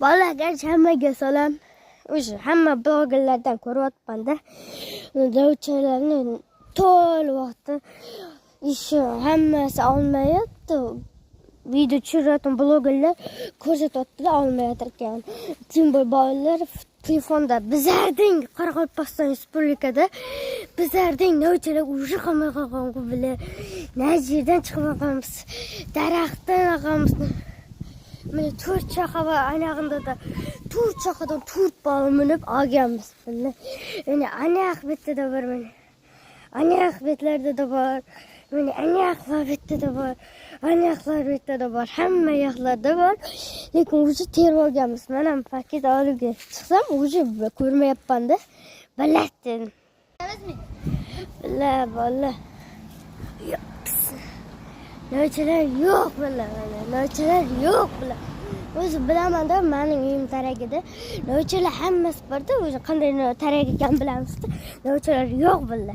Bolalarga hammaga salom. O'sha hamma blogerlardan ko'ryapman-da. Novchalarni to'l vaqti ishi hammasi olmayapti. Video tushirayotgan blogerlar ko'rsatyapti-da, olmayotgan ekan. Kim bu bolalar telefonda bizarding Qoraqalpog'iston Respublikada bizarding novchalar уже qolmay qolgan-ku bile. Najirdan chiqib qolamiz. Daraxtdan qolamiz. Mana 4 chaqa va anag'inda 4 chaqadan 4 bola minib olganmiz. Mana anaq betida bor mana. Anaq betlarda da bor. Mana anaqlar betida bor. Anaqlar betida bor. Hamma yoqlarda bor. Lekin o'zi terib olganmiz. Mana paket olib chiqsam o'zi ko'rmayapman-da. Balatdim. Bola. Novchalar yo'q bular. Novchalar yo'q bular. O'zi bilaman-da, mening uyim taragida. Novchalar hammasi bor-da, o'zi qanday tarag ekan bilamiz-da. Novchalar yo'q bular.